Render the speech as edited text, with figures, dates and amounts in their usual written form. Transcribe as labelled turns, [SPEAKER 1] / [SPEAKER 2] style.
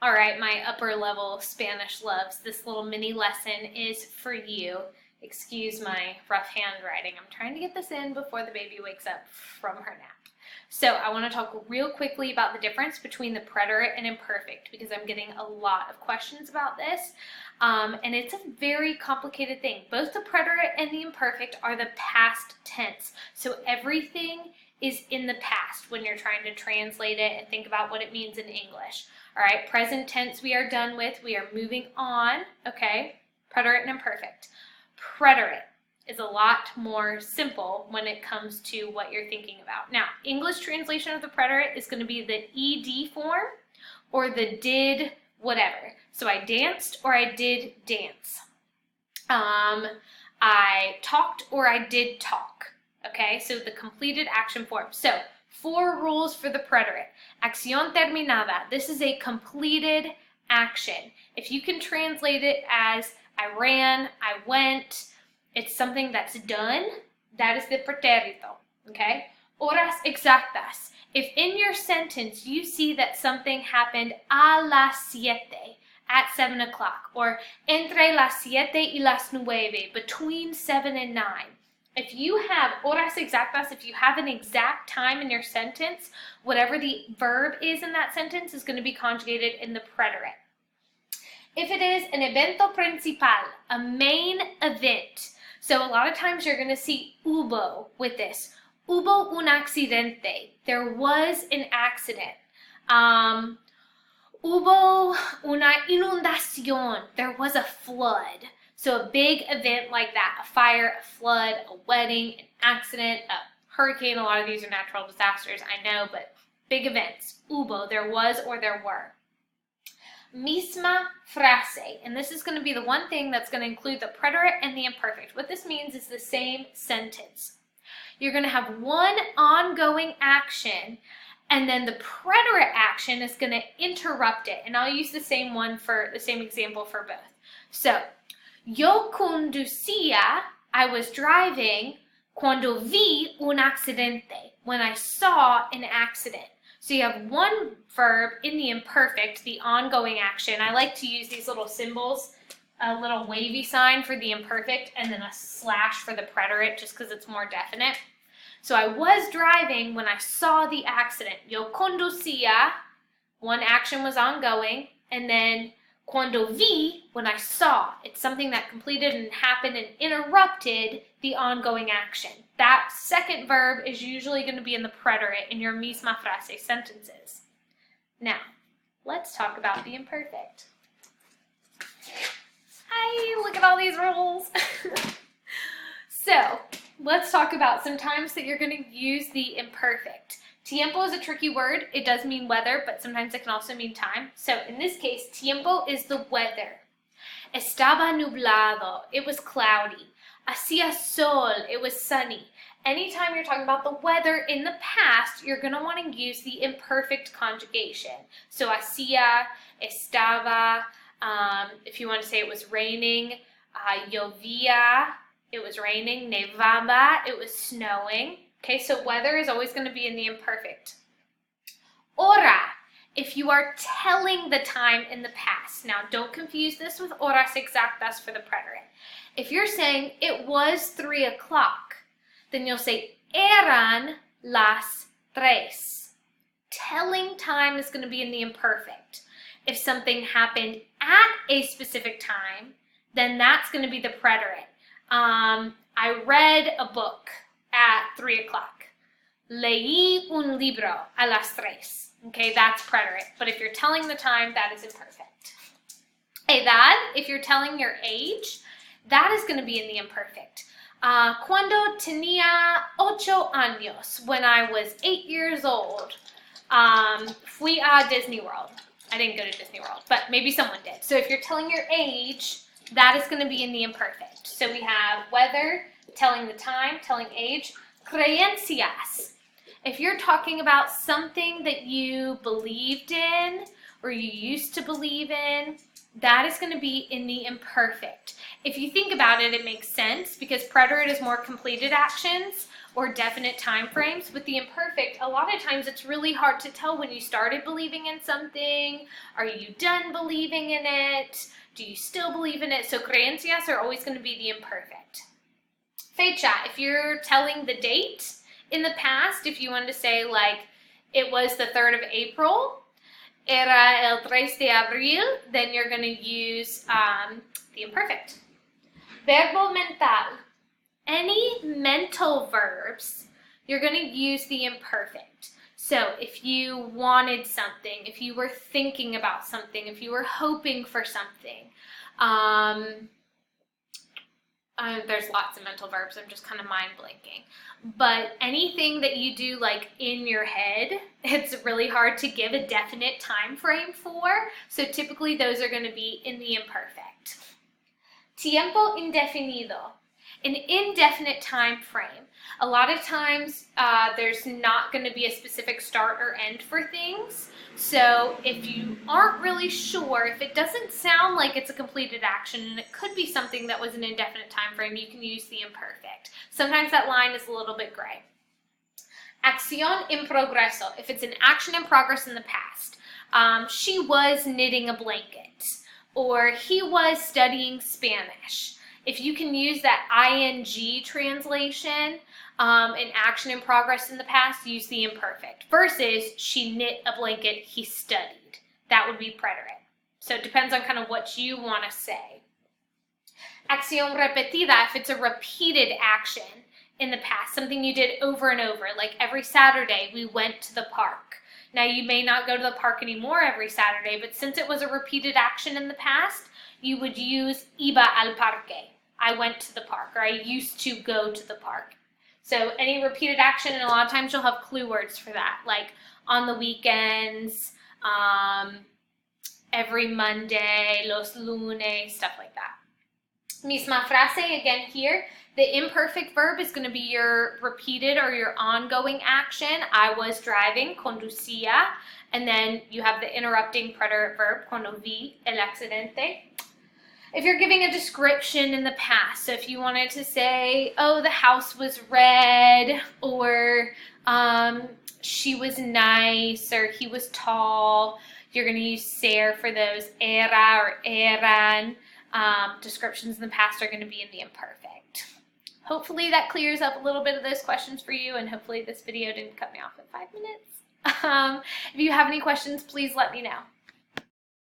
[SPEAKER 1] All right, my upper level Spanish loves, this little mini lesson is for you. Excuse my rough handwriting. I'm trying to get this in before the baby wakes up from her nap. So I want to talk real quickly about the difference between the preterite and imperfect because I'm getting a lot of questions about this. And it's a very complicated thing. Both the preterite and the imperfect are the past tense. So everything is in the past when you're trying to translate it and think about what it means in English. All right, present tense we are done with. We are moving on, okay? Preterite and imperfect. Preterite is a lot more simple when it comes to what you're thinking about. Now, English translation of the preterite is going to be the ed form or the did whatever. So I danced or I did dance. I talked or I did talk. Okay, so the completed action form. So 4 rules for the preterite. Acción terminada. This is a completed action. If you can translate it as I ran, I went, it's something that's done, that is the preterito, okay? Horas exactas. If in your sentence you see that something happened a las 7, at 7 o'clock, or entre las 7 y las 9, between 7 and 9, if you have horas exactas, if you have an exact time in your sentence, whatever the verb is in that sentence is going to be conjugated in the preterite. If it is an evento principal, a main event, so a lot of times you're going to see hubo with this. Hubo un accidente. There was an accident. Hubo una inundación. There was a flood. So a big event like that, a fire, a flood, a wedding, an accident, a hurricane, a lot of these are natural disasters, I know, but big events. Hubo, there was or there were. Misma frase, and this is going to be the one thing that's going to include the preterite and the imperfect. What this means is the same sentence. You're going to have one ongoing action, and then the preterite action is going to interrupt it. And I'll use the same example for both. So, yo conducía, I was driving, cuando vi un accidente, when I saw an accident. So you have one verb in the imperfect, the ongoing action. I like to use these little symbols, a little wavy sign for the imperfect and then a slash for the preterite just because it's more definite. So I was driving when I saw the accident. Yo conducía, one action was ongoing, and then cuando vi, when I saw. It's something that completed and happened and interrupted the ongoing action. That second verb is usually going to be in the preterite in your misma frase sentences. Now, let's talk about the imperfect. Hi, look at all these rules. So, let's talk about some times that you're going to use the imperfect. Tiempo is a tricky word. It does mean weather, but sometimes it can also mean time. So in this case, tiempo is the weather. Estaba nublado. It was cloudy. Hacía sol. It was sunny. Anytime you're talking about the weather in the past, you're going to want to use the imperfect conjugation. So hacía, estaba. If you want to say it was raining, llovía. It was raining. Nevaba. It was snowing. Okay, so weather is always going to be in the imperfect. Hora, if you are telling the time in the past. Now, don't confuse this with horas exactas for the preterite. If you're saying it was 3 o'clock, then you'll say eran las 3. Telling time is going to be in the imperfect. If something happened at a specific time, then that's going to be the preterite. I read a book at 3 o'clock. Leí un libro a las 3. Okay, that's preterite. But if you're telling the time, that is imperfect. Edad, if you're telling your age, that is going to be in the imperfect. Cuando tenía 8 años, when I was 8 years old, fui a Disney World. I didn't go to Disney World, but maybe someone did. So if you're telling your age, that is going to be in the imperfect. So we have weather, telling the time, telling age. Creencias. If you're talking about something that you believed in, or or you used to believe in, that is going to be in the imperfect. If you think about it, it makes sense because preterite is more completed actions or definite time frames. With the imperfect, a lot of times it's really hard to tell when you started believing in something. Are you done believing in it? Do you still believe in it? So creencias are always going to be the imperfect. Fecha, if you're telling the date in the past, if you wanted to say like it was the 3rd of April, era el 3 de abril, then you're going to use the imperfect. Verbo mental. Any mental verbs, you're going to use the imperfect. So if you wanted something, if you were thinking about something, if you were hoping for something, there's lots of mental verbs, I'm just kind of mind blanking. But anything that you do like in your head, it's really hard to give a definite time frame for. So typically those are going to be in the imperfect. Tiempo indefinido. An indefinite time frame. A lot of times there's not going to be a specific start or end for things. So if you aren't really sure, if it doesn't sound like it's a completed action and it could be something that was an indefinite time frame, you can use the imperfect. Sometimes that line is a little bit gray. Acción en progreso. If it's an action in progress in the past. She was knitting a blanket, or he was studying Spanish. If you can use that ing translation, an action in progress in the past, use the imperfect. Versus, she knit a blanket, he studied. That would be preterite. So it depends on kind of what you want to say. Acción repetida, if it's a repeated action in the past, something you did over and over, like every Saturday we went to the park. Now you may not go to the park anymore every Saturday, but since it was a repeated action in the past, you would use iba al parque. I went to the park, or I used to go to the park. So any repeated action, and a lot of times you'll have clue words for that, like on the weekends, every Monday, los lunes, stuff like that. Misma frase, again here, the imperfect verb is going to be your repeated or your ongoing action. I was driving, conducía, and then you have the interrupting preterite verb, cuando vi el accidente. If you're giving a description in the past, so if you wanted to say, oh, the house was red, or she was nice, or he was tall, you're going to use ser for those. Era or eran. Descriptions in the past are going to be in the imperfect. Hopefully that clears up a little bit of those questions for you, and hopefully this video didn't cut me off at 5 minutes. If you have any questions, please let me know.